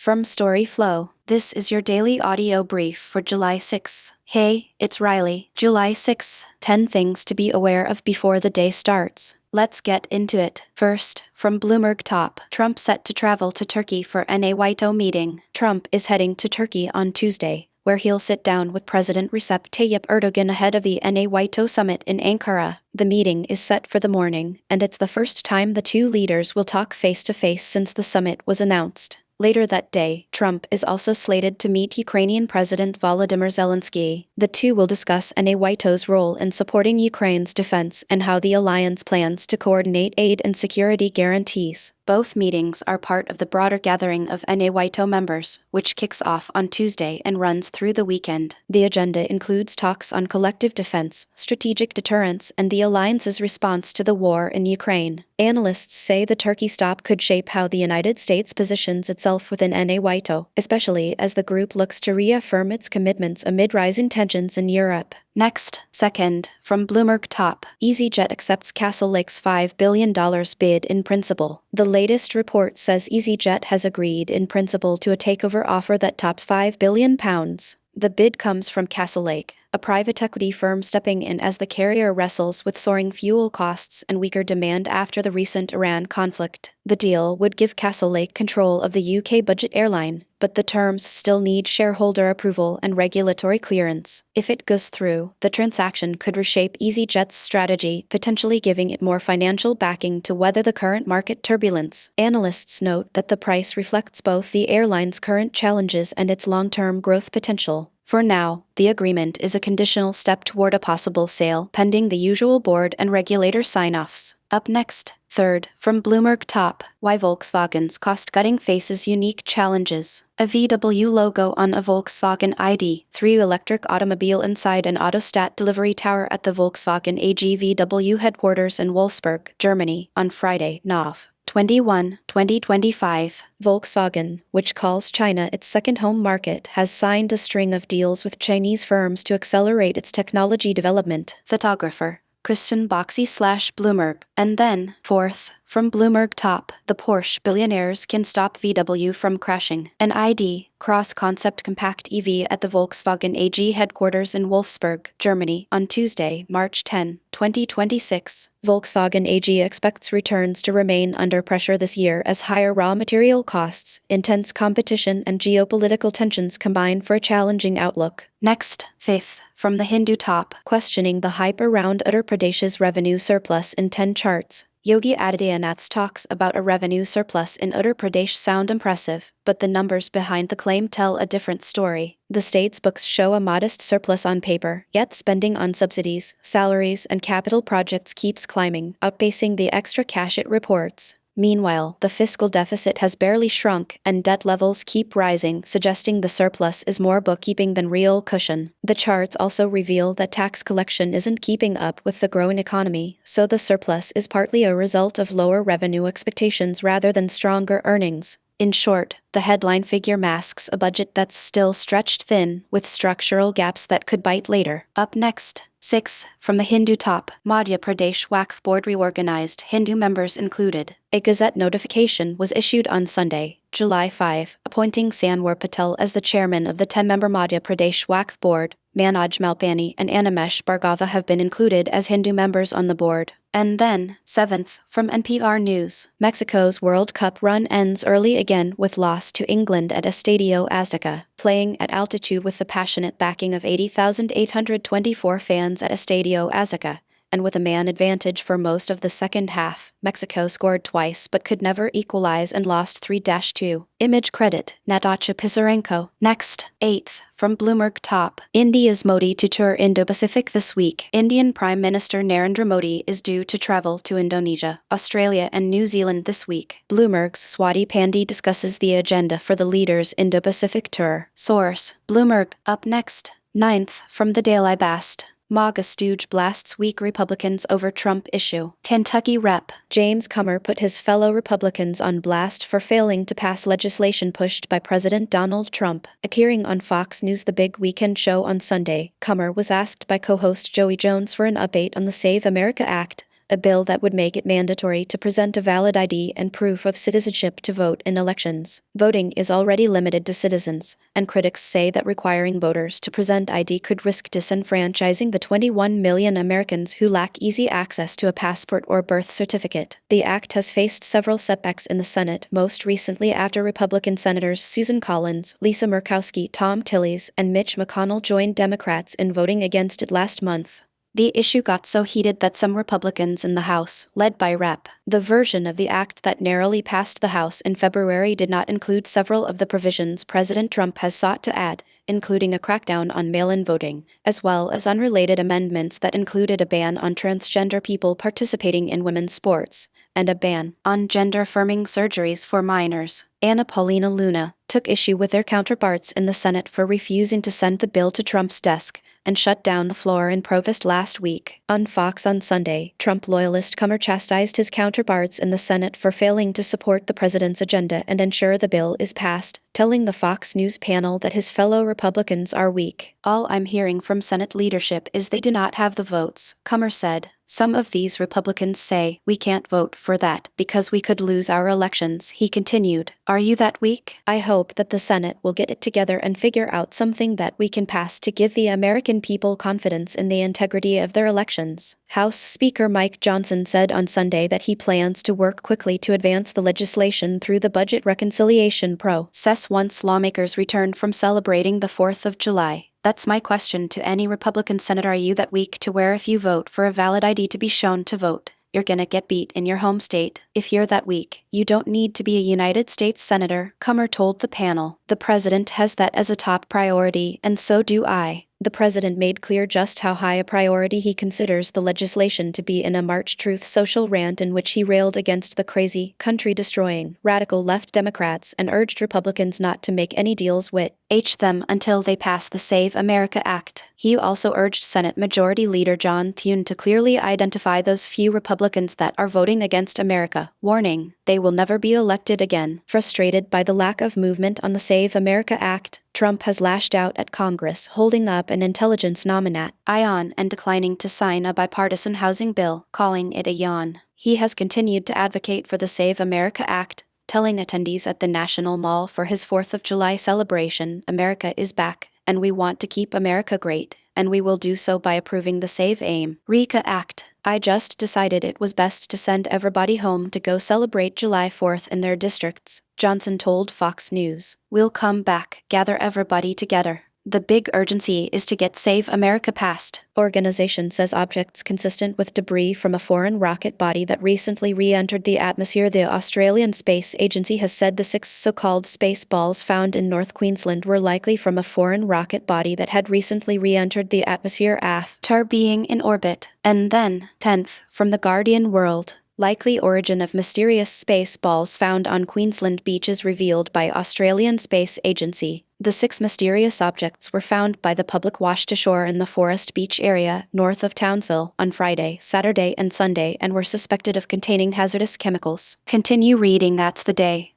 From storyflo, this is your daily audio brief for July 6th. Hey, it's Riley. July 6th, 10 things to be aware of before the day starts. Let's get into it. First, from Bloomberg top, Trump set to travel to Turkey for NATO meeting. Trump is heading to Turkey on Tuesday, where he'll sit down with President Recep Tayyip Erdogan ahead of the NATO summit in Ankara. The meeting is set for the morning, and it's the first time the two leaders will talk face-to-face since the summit was announced. Later that day, Trump is also slated to meet Ukrainian President Volodymyr Zelenskyy. The two will discuss NATO's role in supporting Ukraine's defense and how the alliance plans to coordinate aid and security guarantees. Both meetings are part of the broader gathering of NATO members, which kicks off on Tuesday and runs through the weekend. The agenda includes talks on collective defense, strategic deterrence, and the alliance's response to the war in Ukraine. Analysts say the Turkey stop could shape how the United States positions itself within NATO, especially as the group looks to reaffirm its commitments amid rising tensions in Europe. Next, second, from Bloomberg top, EasyJet accepts Castle Lake's $5 billion bid in principle. The latest report says EasyJet has agreed in principle to a takeover offer that tops £5 billion. The bid comes from Castle Lake, a private equity firm stepping in as the carrier wrestles with soaring fuel costs and weaker demand after the recent Iran conflict. The deal would give Castle Lake control of the UK budget airline, but the terms still need shareholder approval and regulatory clearance. If it goes through, the transaction could reshape EasyJet's strategy, potentially giving it more financial backing to weather the current market turbulence. Analysts note that the price reflects both the airline's current challenges and its long-term growth potential. For now, the agreement is a conditional step toward a possible sale, pending the usual board and regulator sign-offs. Up next, third, from Bloomberg top, why Volkswagen's cost-cutting faces unique challenges. A VW logo on a Volkswagen ID.3 electric automobile inside an Autostat delivery tower at the Volkswagen AG VW headquarters in Wolfsburg, Germany, on Friday, Nov. 21, 2025, Volkswagen, which calls China its second home market, has signed a string of deals with Chinese firms to accelerate its technology development. Photographer Christian Boxey/Bloomberg. And then, fourth, from Bloomberg top, the Porsche billionaires can stop VW from crashing. An ID, cross-concept compact EV at the Volkswagen AG headquarters in Wolfsburg, Germany, on Tuesday, March 10, 2026. Volkswagen AG expects returns to remain under pressure this year as higher raw material costs, intense competition, and geopolitical tensions combine for a challenging outlook. Next, fifth, from the Hindu top, questioning the hype around Uttar Pradesh's revenue surplus in 10 charts. Yogi Adityanath's talks about a revenue surplus in Uttar Pradesh sound impressive, but the numbers behind the claim tell a different story. The state's books show a modest surplus on paper, yet spending on subsidies, salaries, and capital projects keeps climbing, outpacing the extra cash it reports. Meanwhile, the fiscal deficit has barely shrunk, and debt levels keep rising, suggesting the surplus is more bookkeeping than real cushion. The charts also reveal that tax collection isn't keeping up with the growing economy, so the surplus is partly a result of lower revenue expectations rather than stronger earnings. In short, the headline figure masks a budget that's still stretched thin, with structural gaps that could bite later. Up next, sixth, from the Hindu top, Madhya Pradesh Waqf Board reorganized, Hindu members included. A Gazette notification was issued on Sunday, July 5, appointing Sanwar Patel as the chairman of the 10-member Madhya Pradesh Waqf Board. Manoj Malpani and Animesh Bhargava have been included as Hindu members on the board. And then, seventh, from NPR News, Mexico's World Cup run ends early again with loss to England at Estadio Azteca. Playing at altitude with the passionate backing of 80,824 fans at Estadio Azteca, and with a man advantage for most of the second half, Mexico scored twice but could never equalize and lost 3-2. Image credit, Natasha Pisarenko. Next, eighth, from Bloomberg top, India's Modi to tour Indo-Pacific this week. Indian Prime Minister Narendra Modi is due to travel to Indonesia, Australia, and New Zealand this week. Bloomberg's Swati Pandey discusses the agenda for the leader's Indo-Pacific tour. Source, Bloomberg. Up next, ninth, from the Daily Bast. MAGA stooge blasts weak Republicans over Trump issue. Kentucky Rep. James Comer put his fellow Republicans on blast for failing to pass legislation pushed by President Donald Trump. Appearing on Fox News' The Big Weekend Show on Sunday, Comer was asked by co-host Joey Jones for an update on the Save America Act, a bill that would make it mandatory to present a valid ID and proof of citizenship to vote in elections. Voting is already limited to citizens, and critics say that requiring voters to present ID could risk disenfranchising the 21 million Americans who lack easy access to a passport or birth certificate. The act has faced several setbacks in the Senate, most recently after Republican Senators Susan Collins, Lisa Murkowski, Tom Tillis, and Mitch McConnell joined Democrats in voting against it last month. The issue got so heated that some Republicans in the House, led by Rep. The version of the act that narrowly passed the House in February did not include several of the provisions President Trump has sought to add, including a crackdown on mail-in voting, as well as unrelated amendments that included a ban on transgender people participating in women's sports, and a ban on gender-affirming surgeries for minors. Anna Paulina Luna took issue with their counterparts in the Senate for refusing to send the bill to Trump's desk, and shut down the floor in protest last week. On Fox on Sunday, Trump loyalist Comer chastised his counterparts in the Senate for failing to support the president's agenda and ensure the bill is passed, telling the Fox News panel that his fellow Republicans are weak. "All I'm hearing from Senate leadership is they do not have the votes," Comer said. "Some of these Republicans say we can't vote for that because we could lose our elections," he continued. "Are you that weak? I hope that the Senate will get it together and figure out something that we can pass to give the American people confidence in the integrity of their elections." House Speaker Mike Johnson said on Sunday that he plans to work quickly to advance the legislation through the budget reconciliation process once lawmakers return from celebrating the 4th of July. That's my question to any Republican senator. Are you that weak to where if you vote for a valid ID to be shown to vote, you're gonna get beat in your home state? If you're that weak, you don't need to be a United States senator, Comer told the panel. The president has that as a top priority, and so do I. The president made clear just how high a priority he considers the legislation to be in a March Truth Social rant in which he railed against the crazy, country-destroying, radical left Democrats and urged Republicans not to make any deals with them until they pass the Save America Act. He also urged Senate Majority Leader John Thune to clearly identify those few Republicans that are voting against America, warning, they will never be elected again. Frustrated by the lack of movement on the Save America Act, Trump has lashed out at Congress, holding up an intelligence nominat ion and declining to sign a bipartisan housing bill, calling it a yawn. He has continued to advocate for the Save America Act, telling attendees at the National Mall for his 4th of July celebration, "America is back, and we want to keep America great, and we will do so by approving the Save America Act. I just decided it was best to send everybody home to go celebrate July 4th in their districts," Johnson told Fox News. "We'll come back, gather everybody together. The big urgency is to get Save America passed." Organization says objects consistent with debris from a foreign rocket body that recently re-entered the atmosphere. The Australian Space Agency has said the 6 so-called space balls found in North Queensland were likely from a foreign rocket body that had recently re-entered the atmosphere after being in orbit. And then, 10th, from The Guardian World. Likely origin of mysterious space balls found on Queensland beaches revealed by Australian Space Agency. The 6 mysterious objects were found by the public washed ashore in the Forest Beach area, north of Townsville, on Friday, Saturday, and Sunday and were suspected of containing hazardous chemicals. Continue reading. That's the day.